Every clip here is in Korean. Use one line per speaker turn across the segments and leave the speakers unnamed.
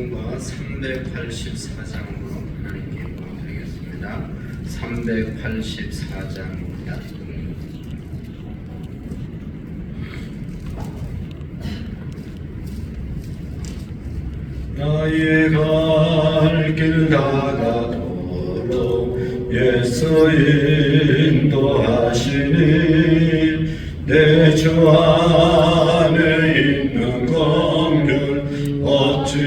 찬송가 384장으로 하나님께 영광드리겠습니다. 384장입니다. 나의 갈 길 다가도록 예수 인도하시니 내 주 안에 있는 긍휼 어찌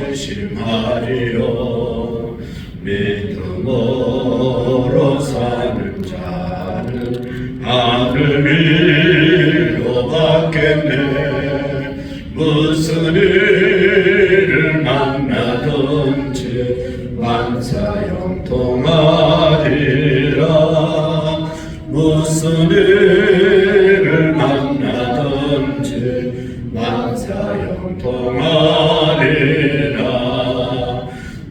의심하리요. 믿음으로 사는 자는 하늘 위로 받겠네. 무슨 일을 만나든지 만사형통하리라. 무슨 일을 만나든지 만사형통하리라.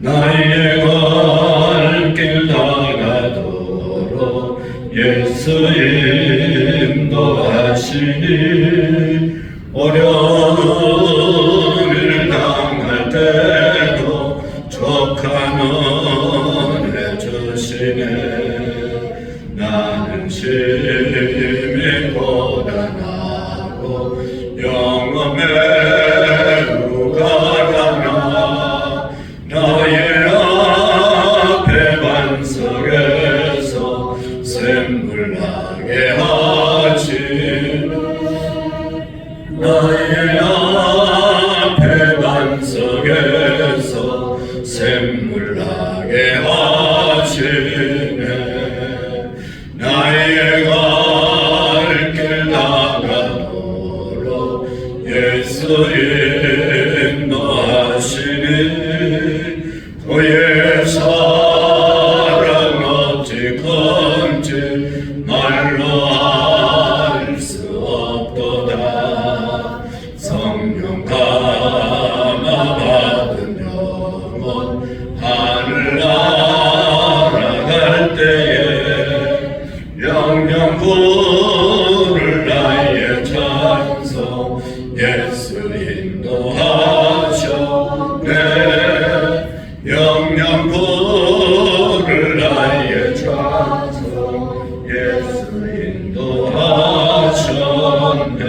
나의 갈 길 다가도록 예수 인도하시니 어려운 일 당할 때도 족한 은혜 주시네. 나는 심히 고단하고 영험에 우가라나 나의 앞에 반석에서 샘물 나게 하시네. 나의 앞에 반석에서 샘물 나게 하시네. 나의 갈 길 다가도록 예수 인도하시니 그의 사랑 어찌 큰지 말로 알 수 없도다. 성령 감화 받은 영혼 하늘 날아갈 때에 영영 부를 나의 찬송 예수 인도하셨네. 영영 부를 나의 찬송 예수 인도하셨네.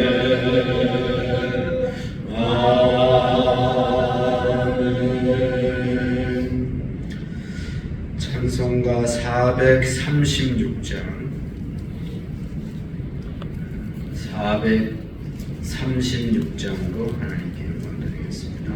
찬송가 436장 436장으로 하나님께 영광드리겠습니다.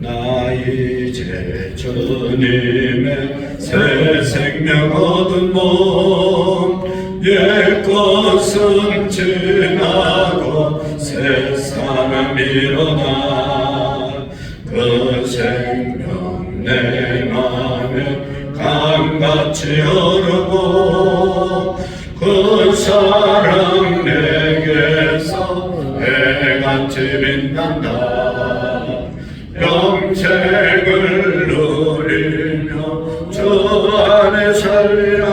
나 이제 주님의 새 생명 얻은 몸 옛것은 지나고 새 사람 일어나 그 생명 내 맘에 강같이 흐르고 그 사랑 내게서 해같이 빛난다. 영생을 누리며 주 안에 살리라.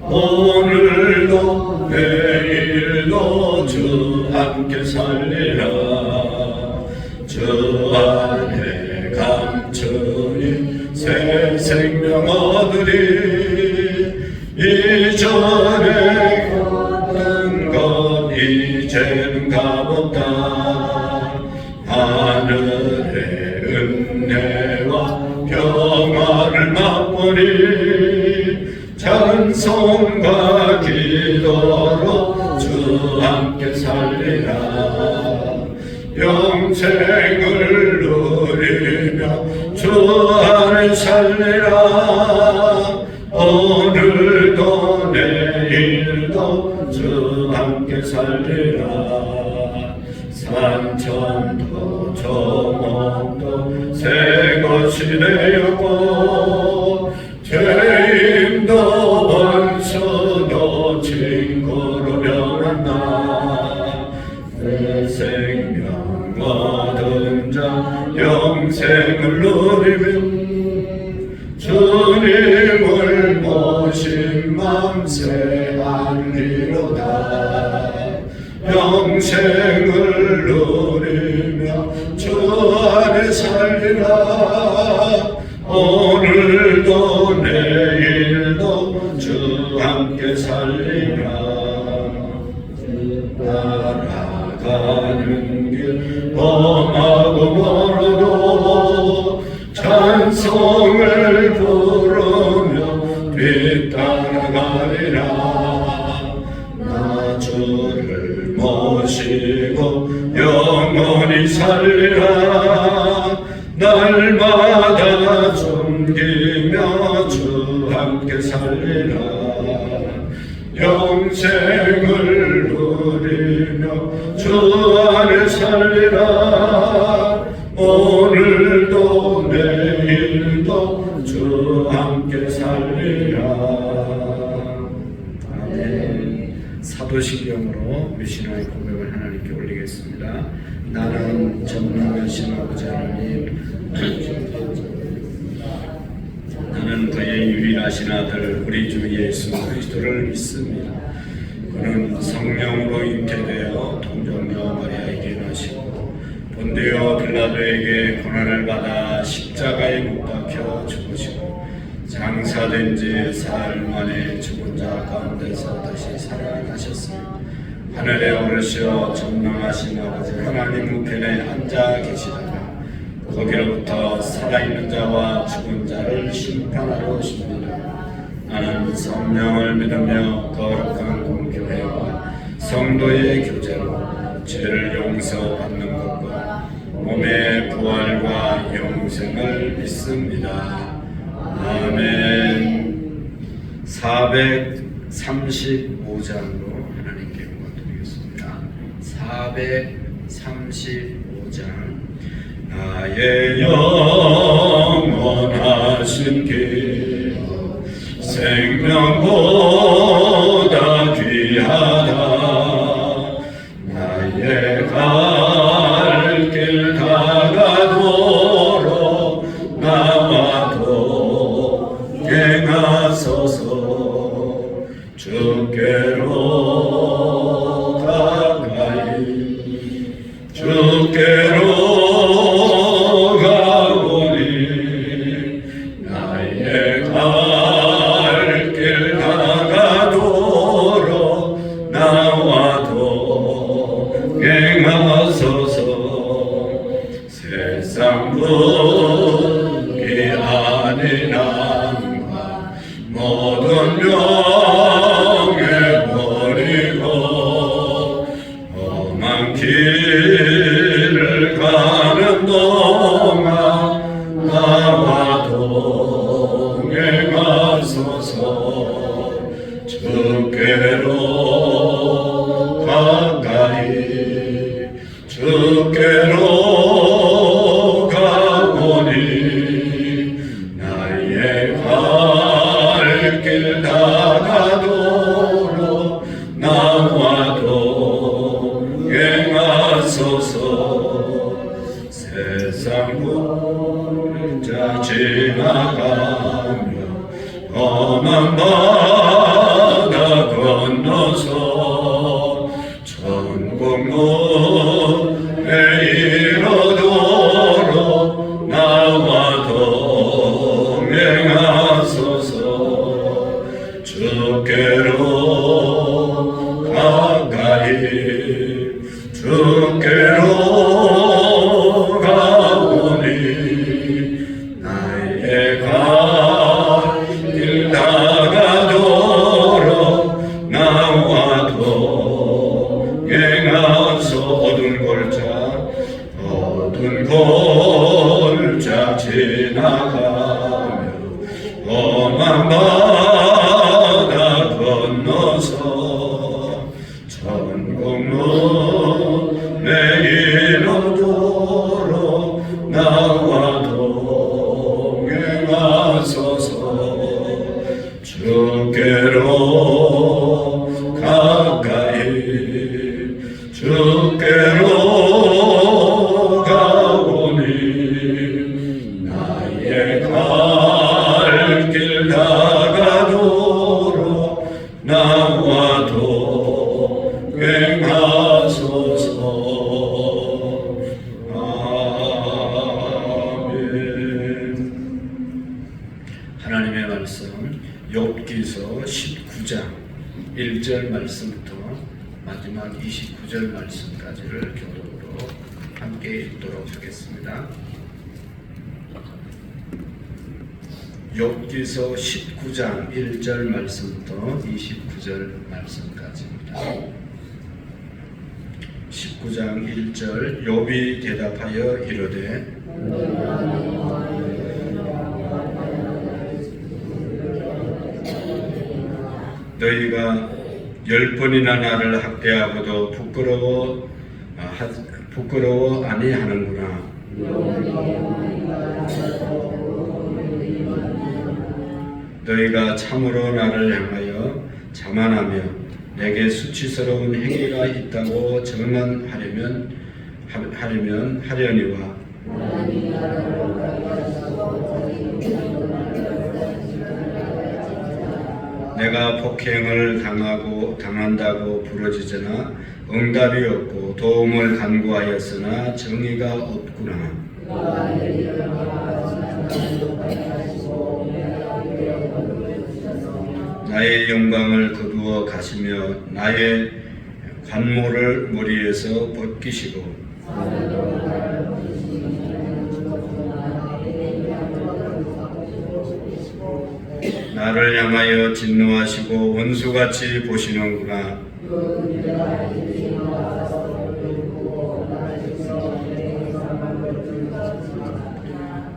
오늘도 내일도 주 함께 살리라. 주 안에 감추니 새 생명 얻으리. 이전에 얻은 것 이제는 값없다. 하늘의 은혜와 평화를 맛보리. 찬송과 기도로 주 함께 살리라. 영생을 누리며 주 안에 살리라. 오늘도 내일도 주 함께 살리라. 산천도 조목도 새 것이 되었고 죄인도 원수도 친구로 변한다. 내 생명 얻은 자 영생을 누리며 주님을 모신 맘 새하리로다. 영생을 누리며 주 함께 살리라. 오늘도 내일도 주 함께 살리라. 따라가는 길 험하고 멀어도 찬송을 부르며 뒤따라가리라. 나 주를 모시고 영원히 살리라. 날마다 섬기며 주 함께 살리라. 영생을 누리며 주 안에 살리라. 오늘도 내일도 주 함께 살리라. 아멘. 사도신경으로 미션의 고백을 하나님께 올리겠습니다. 나는 전능하신 아버지 하나님, 나는 그의 유일하신 아들 우리 주 예수 그리스도를 믿습니다. 그는 성령으로 잉태되어 동정녀 마리아에게 나시고 본디오 빌라도에게 고난을 받아 십자가에 못 박혀 죽으시고 장사된 지 사흘 만에 죽은 자 가운데서 다시 살아나셨습니다. 하늘에 오르시어 전능하신 아버지 하나님 우편에 앉아 계시다가 거기로부터 살아있는 자와 죽은 자를 심판하러 오십니다. 나는 성령을 믿으며 거룩한 공교회와 성도의 교제로 죄를 용서받는 것과 몸의 부활과 영생을 믿습니다. 아멘. 435장으로 하나님께 영광 드리겠습니다. 435장. 나의 영원하신 길 생명보다 귀하다. 나의 갈 길 다가도록 나와 동행하소서. 주께로 가까이 주께로 가보니 나의 갈 길 다가도록 나와 동행하소서. 세상 부귀 아닌 남과 모든 명예 버리고 험한 길을 가는 동안 나와 동행하소서. 주께로 가까이 주께로 가보니 나의 갈 길 다가도록 나와 동행하소서. 세상 문자 지나가며 험한 바다 건너서 천국문에 이르도록 나와 동행하소서. 주께로 가까이 주께로 가보니 나의 갈 길 다가도록 나와 동행하소. 어두운 골짜 지나가며 험한 바다 건너서 천국문에 이르도록 나와 동행하소서. 주께로 가까이 주께로 가보니 나의 갈 길 다가도록 나와 동행하소서. 아멘. 말씀 욥기서 19장 1절 말씀부터 마지막 29절 말씀까지를 교독으로 함께 읽도록 하겠습니다. 욥기서 19장 1절 말씀부터 29절 말씀까지입니다. 19장 1절 욥이 대답하여 이르되 너희가 10번이나 나를 학대하고도 부끄러워 아니하는구나. 너희가 참으로 나를 향하여 자만하며 내게 수치스러운 행위가 있다고 증언하려면 하려니와 내가 폭행을 당한다고 부러지잖아 응답이 없고 도움을 간구하였으나 정의가 없구나. 나의 영광을 거두어 가시며 나의 관모를 머리에서 벗기시고 나를 향하여 진노하시고 원수같이 보시는구나.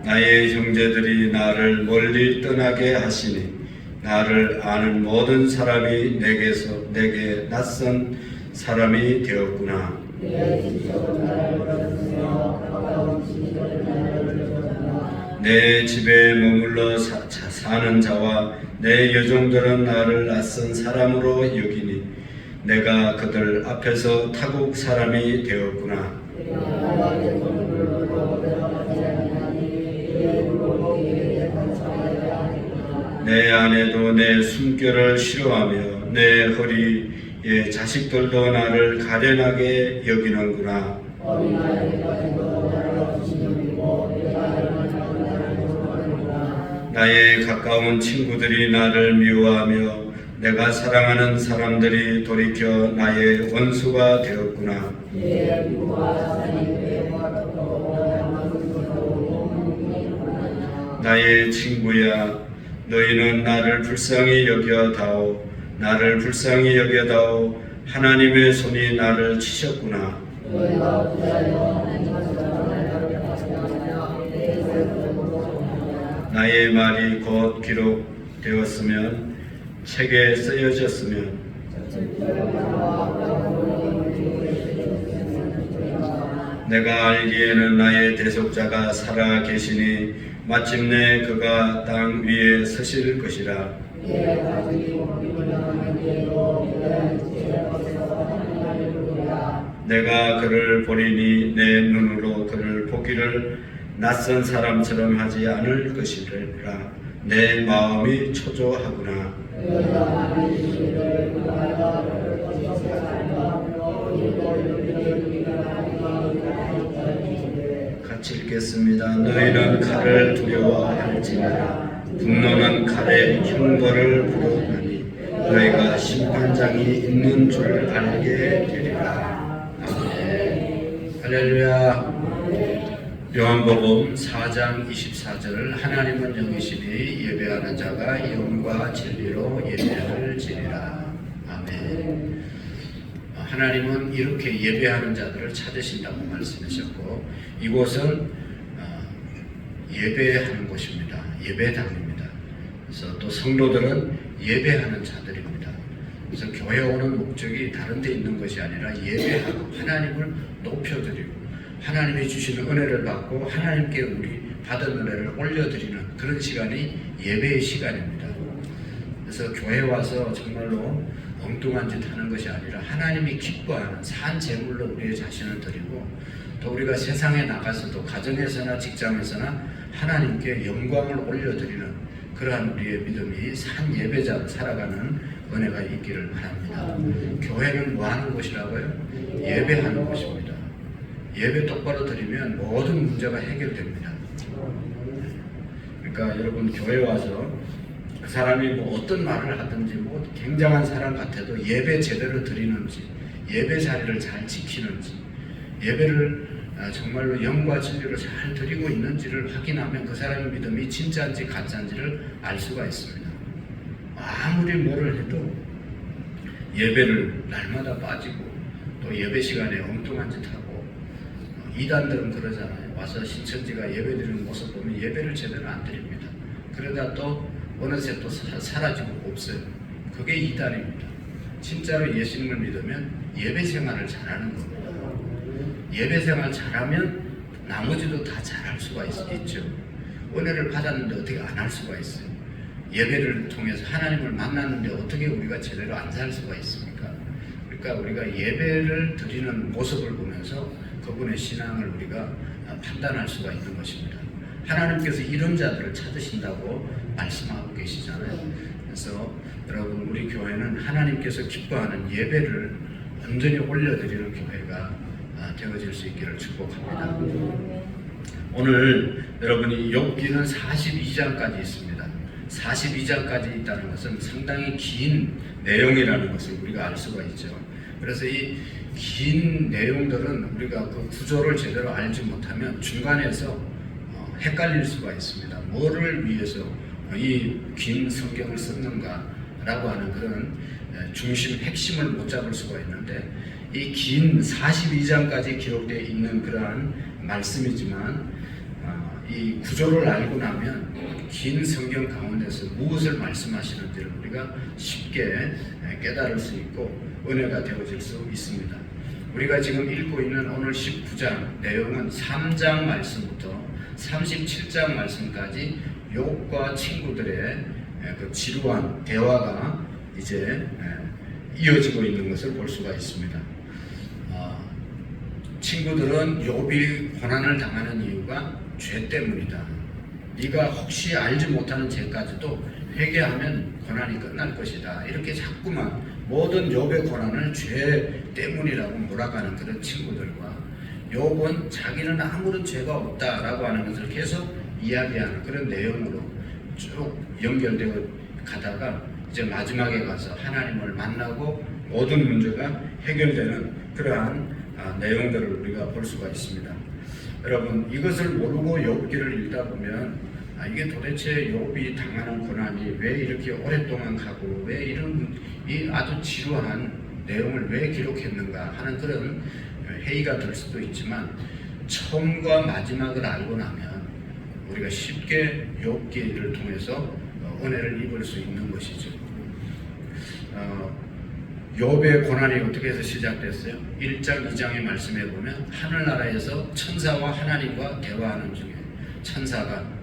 나의 형제들이 나를 멀리 떠나게 하시니 나를 아는 모든 사람이 내게 낯선 사람이 되었구나. 내 집에 머물러 사는 자와 내 여종들은 나를 낯선 사람으로 여기니 내가 그들 앞에서 타국 사람이 되었구나. 내 아내도 내 숨결을 싫어하며 내 허리의 자식들도 나를 가련하게 여기는구나. 나의 가까운 친구들이 나를 미워하며 내가 사랑하는 사람들이 돌이켜 나의 원수가 되었구나. 나의 친구야, 너희는 나를 불쌍히 여겨다오. 나를 불쌍히 여겨다오. 하나님의 손이 나를 치셨구나. 나의 말이 곧 기록되었으면 책에 쓰여졌으면 내가 알기에는 나의 대속자가 살아 계시니 마침내 그가 땅 위에 서실 것이라. 내가 그를 보리니 내 눈으로 그를 보기를 낯선 사람처럼 하지 않을 것이라. 내 마음이 초조하구나. 같이 읽겠습니다. 너희는 칼을 두려워할지니라. 분노는 칼에 형벌을 부르나니 너희가 심판장이 있는 줄 알게 되리라. 아멘. 할렐루야. 요한복음 4장 24절 하나님은 영이시니 예배하는 자가 영과 진리로 예배할지니라. 아멘. 하나님은 이렇게 예배하는 자들을 찾으신다고 말씀하셨고 이곳은 예배하는 곳입니다. 예배당입니다. 그래서 또 성도들은 예배하는 자들입니다. 그래서 교회 오는 목적이 다른 데 있는 것이 아니라 예배하고 하나님을 높여드리고 하나님이 주시는 은혜를 받고 하나님께 우리 받은 은혜를 올려드리는 그런 시간이 예배의 시간입니다. 그래서 교회 와서 정말로 엉뚱한 짓 하는 것이 아니라 하나님이 기뻐하는 산 제물로 우리의 자신을 드리고 또 우리가 세상에 나가서도 가정에서나 직장에서나 하나님께 영광을 올려드리는 그러한 우리의 믿음이 산 예배자로 살아가는 은혜가 있기를 바랍니다. 교회는 뭐 하는 곳이라고요? 예배하는 곳입니다. 예배 똑바로 드리면 모든 문제가 해결됩니다. 그러니까 여러분 교회 와서 그 사람이 뭐 어떤 말을 하든지 뭐 굉장한 사람 같아도 예배 제대로 드리는지, 예배 자리를 잘 지키는지, 예배를 정말로 영과 진리로 잘 드리고 있는지를 확인하면 그 사람의 믿음이 진짜인지 가짜인지를 알 수가 있습니다. 아무리 뭐를 해도 예배를 날마다 빠지고 또 예배 시간에 엉뚱한 짓 하고, 이단들은 그러잖아요. 와서 신천지가 예배 드리는 모습 보면 예배를 제대로 안 드립니다. 그러다 또 어느새 또 사라지고 없어요. 그게 이단입니다. 진짜로 예수님을 믿으면 예배 생활을 잘하는 겁니다. 예배 생활 잘하면 나머지도 다 잘할 수가 있죠. 은혜를 받았는데 어떻게 안 할 수가 있어요? 예배를 통해서 하나님을 만났는데 어떻게 우리가 제대로 안 살 수가 있습니까? 그러니까 우리가 예배를 드리는 모습을 보면서 그분의 신앙을 우리가 판단할 수가 있는 것입니다. 하나님께서 이런 자들을 찾으신다고 말씀하고 계시잖아요. 그래서 여러분, 우리 교회는 하나님께서 기뻐하는 예배를 온전히 올려드리는 교회가 되어질 수 있기를 축복합니다. 오늘 여러분이 욥기는 42장까지 있습니다. 42장까지 있다는 것은 상당히 긴 내용이라는 것을 우리가 알 수가 있죠. 그래서 이 긴 내용들은 우리가 그 구조를 제대로 알지 못하면 중간에서 헷갈릴 수가 있습니다. 뭐를 위해서 이 긴 성경을 썼는가 라고 하는 그런 중심, 핵심을 못 잡을 수가 있는데, 이 긴 42장까지 기록되어 있는 그러한 말씀이지만 이 구조를 알고 나면 긴 성경 가운데서 무엇을 말씀하시는지를 우리가 쉽게 깨달을 수 있고 은혜가 되어질 수 있습니다. 우리가 지금 읽고 있는 오늘 19장 내용은 3장 말씀부터 37장 말씀까지 욥과 친구들의 그 지루한 대화가 이제 이어지고 있는 것을 볼 수가 있습니다. 친구들은 욥이 고난을 당하는 이유가 죄 때문이다. 네가 혹시 알지 못하는 죄까지도 회개하면 고난이 끝날 것이다. 이렇게 자꾸만 모든 욥의 고난을 죄 때문이라고 몰아가는 그런 친구들과, 욥은 자기는 아무런 죄가 없다라고 하는 것을 계속 이야기하는 그런 내용으로 쭉 연결되어 가다가 이제 마지막에 가서 하나님을 만나고 모든 문제가 해결되는 그러한 내용들을 우리가 볼 수가 있습니다. 여러분, 이것을 모르고 욥기를 읽다 보면 이게 도대체 욥이 당하는 고난이 왜 이렇게 오랫동안 가고 왜 이런 이 아주 지루한 내용을 왜 기록했는가 하는 그런 회의가 들 수도 있지만, 처음과 마지막을 알고 나면 우리가 쉽게 욥기를 통해서 은혜를 입을 수 있는 것이죠. 욥의 고난이 어떻게 해서 시작됐어요? 1장, 2장의 말씀에 보면 하늘나라에서 천사와 하나님과 대화하는 중에 천사가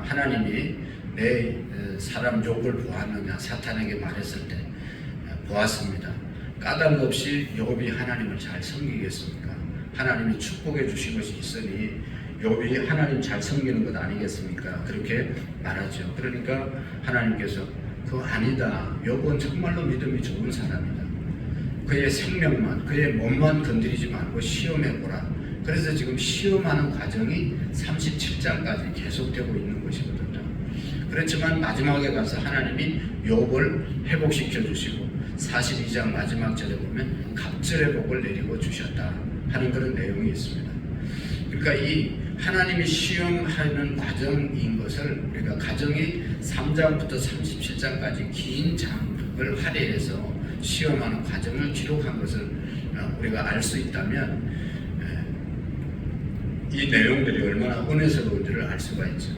하나님이 내 사람 욥을 보았느냐 사탄에게 말했을 때 보았습니다. 까닭 없이 욥이 하나님을 잘 섬기겠습니까? 하나님이 축복해 주신 것이 있으니 욥이 하나님 잘 섬기는 것 아니겠습니까? 그렇게 말하죠. 그러니까 하나님께서 그거 아니다. 욥은 정말로 믿음이 좋은 사람이다. 그의 생명만, 그의 몸만 건드리지 말고 시험해보라. 그래서 지금 시험하는 과정이 37장까지 계속되고 있는 것이거든요. 그렇지만 마지막에 가서 하나님이 욥을 회복시켜 주시고 42장 마지막 절에 보면 갑절의 복을 내리고 주셨다 하는 그런 내용이 있습니다. 그러니까 이 하나님이 시험하는 과정인 것을 우리가 가정이 3장부터 37장까지 긴 장을 할애해서 시험하는 과정을 기록한 것을 우리가 알 수 있다면 이 내용들이 얼마나 은혜스러운지를 알 수가 있죠.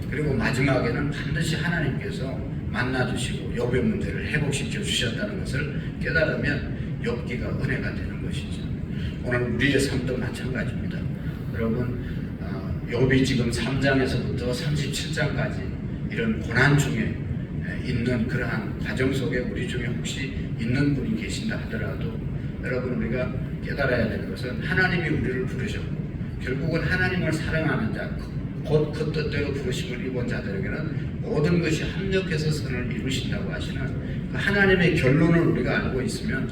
그리고 마지막에는 반드시 하나님께서 만나주시고 욥의 문제를 회복시켜 주셨다는 것을 깨달으면 욥기가 은혜가 되는 것이죠. 오늘 우리의 삶도 마찬가지입니다. 여러분, 욥이 지금 3장에서부터 37장까지 이런 고난 중에 있는 그러한 과정 속에 우리 중에 혹시 있는 분이 계신다 하더라도, 여러분, 우리가 깨달아야 되는 것은 하나님이 우리를 부르셨고 결국은 하나님을 사랑하는 자, 곧 그 뜻대로 부르심을 입은 자들에게는 모든 것이 합력해서 선을 이루신다고 하시는 그 하나님의 결론을 우리가 알고 있으면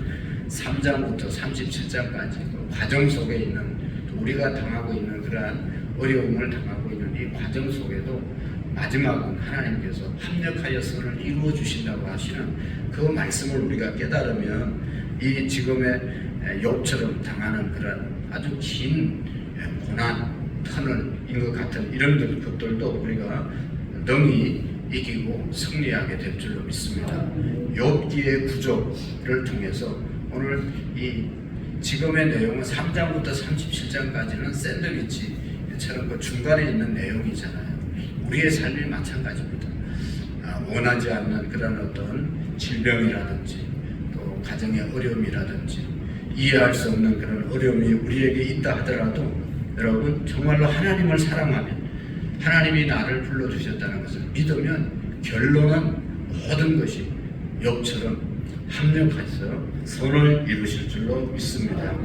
3장부터 37장까지 그 과정 속에 있는, 우리가 당하고 있는 그러한 어려움을 당하고 있는 이 과정 속에도 마지막은 하나님께서 합력하여 선을 이루어 주신다고 하시는 그 말씀을 우리가 깨달으면 이 지금의 욥처럼 당하는 그런 아주 긴 고난 터널인 것 같은 이런 것들도 우리가 능히 이기고 승리하게 될 줄로 믿습니다. 욥기의 구조를 통해서 오늘 이 지금의 내용은 3장부터 37장까지는 샌드위치처럼 그 중간에 있는 내용이잖아요. 우리의 삶이 마찬가지입니다. 원하지 않는 그런 어떤 질병이라든지 또 가정의 어려움이라든지 이해할 수 없는 그런 어려움이 우리에게 있다 하더라도 여러분 정말로 하나님을 사랑하면 하나님이 나를 불러주셨다는 것을 믿으면 결론은 모든 것이 욥처럼 합력해서 선을 이루실 줄로 믿습니다.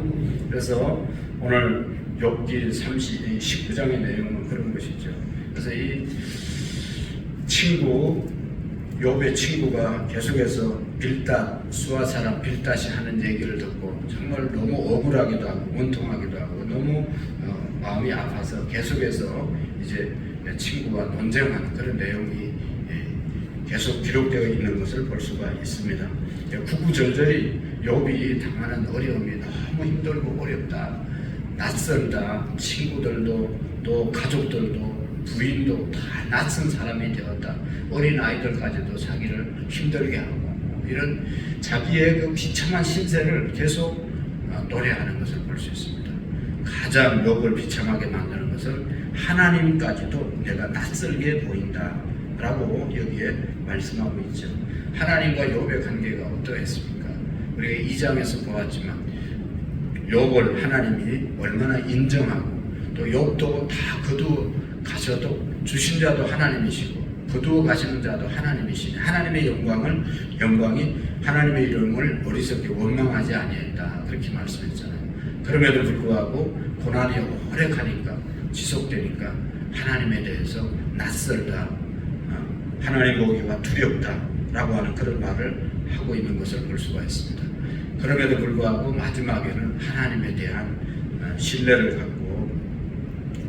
그래서 오늘 욥기 19장의 내용은 그런 것이죠. 그래서 이 욥의 친구가 계속해서 빌닷, 수아 사람 빌닷이 하는 얘기를 듣고 정말 너무 억울하기도 하고 원통하기도 하고 너무 마음이 아파서 계속해서 이제 친구와 논쟁하는 그런 내용이 계속 기록되어 있는 것을 볼 수가 있습니다. 구구절절히 욥이 당하는 어려움이 너무 힘들고 어렵다, 낯설다, 친구들도 또 가족들도 부인도 다 낯선 사람이 되었다, 어린 아이들까지도 자기를 힘들게 하고 이런 자기의 그 비참한 신세를 계속 노래하는 것을 볼 수 있습니다. 가장 욥을 비참하게 만드는 것은 하나님까지도 내가 낯설게 보인다 라고 여기에 말씀하고 있죠. 하나님과 욥의 관계가 어떠했습니까? 우리가 2장에서 보았지만 욥을 하나님이 얼마나 인정하고 또 욥도 다 거두어 가셔도 주신 자도 하나님이시고 거두어 가시는 자도 하나님이시니 하나님의 영광이 하나님의 이름을 어리석게 원망하지 아니했다 그렇게 말씀했잖아요. 그럼에도 불구하고 고난이 오래 가니까 지속되니까 하나님에 대해서 낯설다, 하나님 보기가 두렵다 라고 하는 그런 말을 하고 있는 것을 볼 수가 있습니다. 그럼에도 불구하고 마지막에는 하나님에 대한 신뢰를 갖고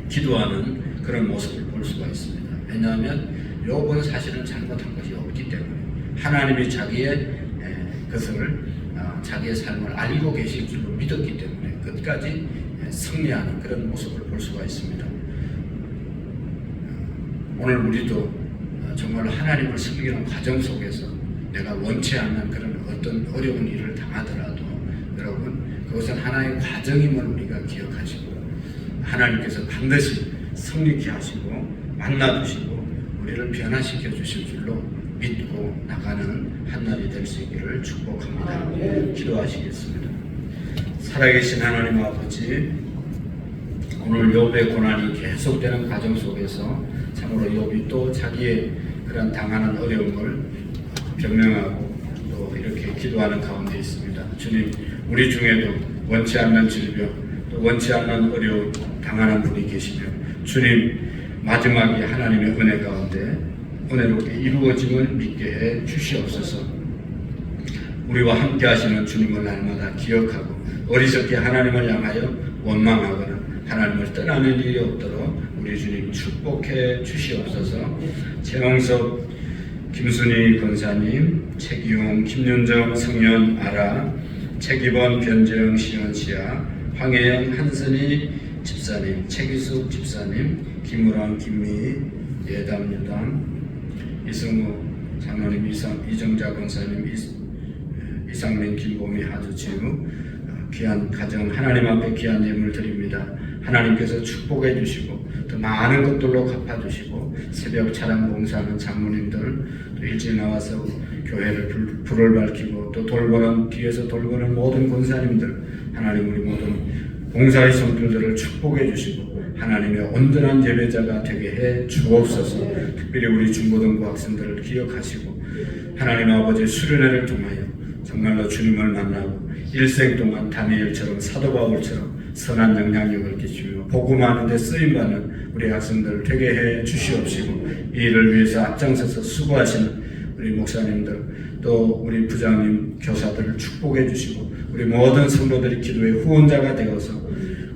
기도하는 그런 모습을 볼 수가 있습니다. 왜냐하면 욥은 사실은 잘못한 것이 없기 때문에 하나님이 자기의 것을 자기의 삶을 알고 계실 줄로 믿었기 때문에 끝까지 승리하는 그런 모습을 볼 수가 있습니다. 오늘 우리도 정말로 하나님을 섬기는 과정 속에서 내가 원치 않는 그런 어떤 어려운 일을 당하더라도 여러분 그것은 하나의 과정임을 우리가 기억하시고 하나님께서 반드시 승리케 하시고 만나주시고 우리를 변화시켜 주실 줄로 믿고 나가는 한날이 될 수 있기를 축복합니다. 기도하시겠습니다. 살아계신 하나님 아버지, 오늘 욥의 고난이 계속되는 과정 속에서 참으로 욥이 또 자기의 그런 당하는 어려움을 변명하고 또 이렇게 기도하는 가운데 있습니다. 주님, 우리 중에도 원치 않는 질병, 또 원치 않는 어려움 당하는 분이 계시며 주님, 마지막에 하나님의 은혜 가운데 은혜롭게 이루어짐을 믿게 해 주시옵소서. 우리와 함께 하시는 주님을 날마다 기억하고 어리석게 하나님을 향하여 원망하거나 하나님을 떠나는 일이 없도록 우리 주님 축복해 주시옵소서. 최영섭, 김순희 권사님, 최기용, 김윤정, 성현, 아라, 최기범, 변재영, 시원시아, 황혜영, 한선희 집사님, 최기숙 집사님, 김우랑, 김미, 예담, 유담, 이승우 장로님, 이정자 권사님, 이상민, 김보미, 하두치우, 귀한 가정 하나님 앞에 귀한 예물 드립니다. 하나님께서 축복해 주시고 더 많은 것들로 갚아주시고 새벽 차량 봉사하는 장로님들 또 일찍 나와서 교회를 불을 밝히고 또 돌보는 뒤에서 돌보는 모든 권사님들 하나님 우리 모든 봉사의 성도들을 축복해 주시고 하나님의 온전한 예배자가 되게 해 주옵소서. 특별히 우리 중고등부 학생들을 기억하시고 하나님 아버지 수련회를 통하여 정말로 주님을 만나고 일생 동안 다니엘처럼 사도 바울처럼 선한 영향력을 끼치며 복음하는 데 쓰임받는 우리 학생들을 되게 해 주시옵시고 이 일을 위해서 앞장서서 수고하시는 우리 목사님들 또 우리 부장님 교사들을 축복해 주시고 우리 모든 성도들이 기도의 후원자가 되어서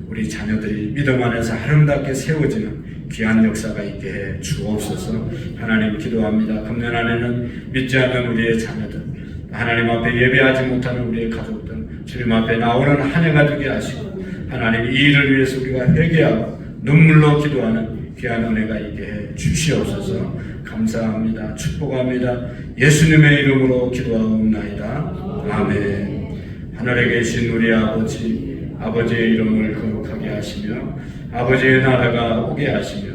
우리 자녀들이 믿음 안에서 아름답게 세워지는 귀한 역사가 있게 해 주옵소서. 하나님 기도합니다. 금년 안에는 믿지 않는 우리의 자녀들, 하나님 앞에 예배하지 못하는 우리의 가족들, 주님 앞에 나오는 한 해가 되게 하시고, 하나님 이 일을 위해서 우리가 회개하고 눈물로 기도하는 귀한 은혜가 있게 해 주시옵소서. 감사합니다. 축복합니다. 예수님의 이름으로 기도하옵나이다. 아멘. 하늘에 계신 우리 아버지, 아버지의 이름을 거룩하게 하시며 아버지의 나라가 오게 하시며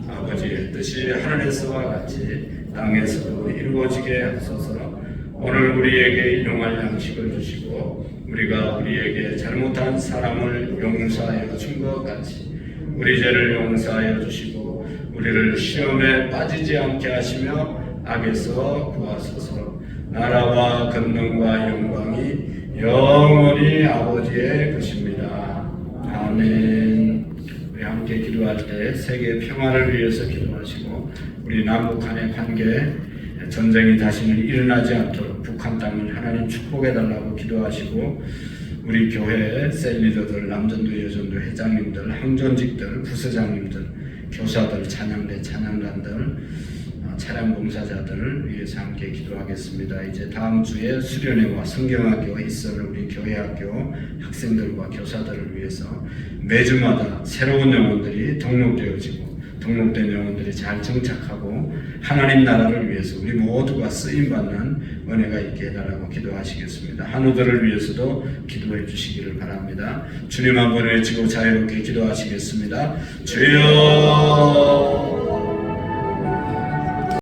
아버지의 뜻이 하늘에서와 같이 땅에서도 이루어지게 하소서. 오늘 우리에게 일용할 양식을 주시고 우리가 우리에게 잘못한 사람을 용서하여 준 것 같이 우리 죄를 용서하여 주시고 우리를 시험에 빠지지 않게 하시며 악에서 구하소서. 나라와 권능과 영광이 영원히 아버지의 것입니다. 아멘. 우리 함께 기도할 때 세계 평화를 위해서 기도하시고 우리 남북 간의 관계 전쟁이 다시는 일어나지 않도록 북한 땅을 하나님 축복해 달라고 기도하시고 우리 교회 셀리더들, 남전도 여전도 회장님들, 항전직들, 부서장님들, 교사들, 찬양대, 찬양단들, 차량 봉사자들을 위해서 함께 기도하겠습니다. 이제 다음 주에 수련회와 성경학교에 있을 우리 교회학교 학생들과 교사들을 위해서 매주마다 새로운 영혼들이 등록되어지고 등록된 영혼들이 잘 정착하고 하나님 나라를 위해서 우리 모두가 쓰임받는 은혜가 있게 해달라고 기도하시겠습니다. 한우들을 위해서도 기도해 주시기를 바랍니다. 주님 한번 외치고 자유롭게 기도하시겠습니다. 주여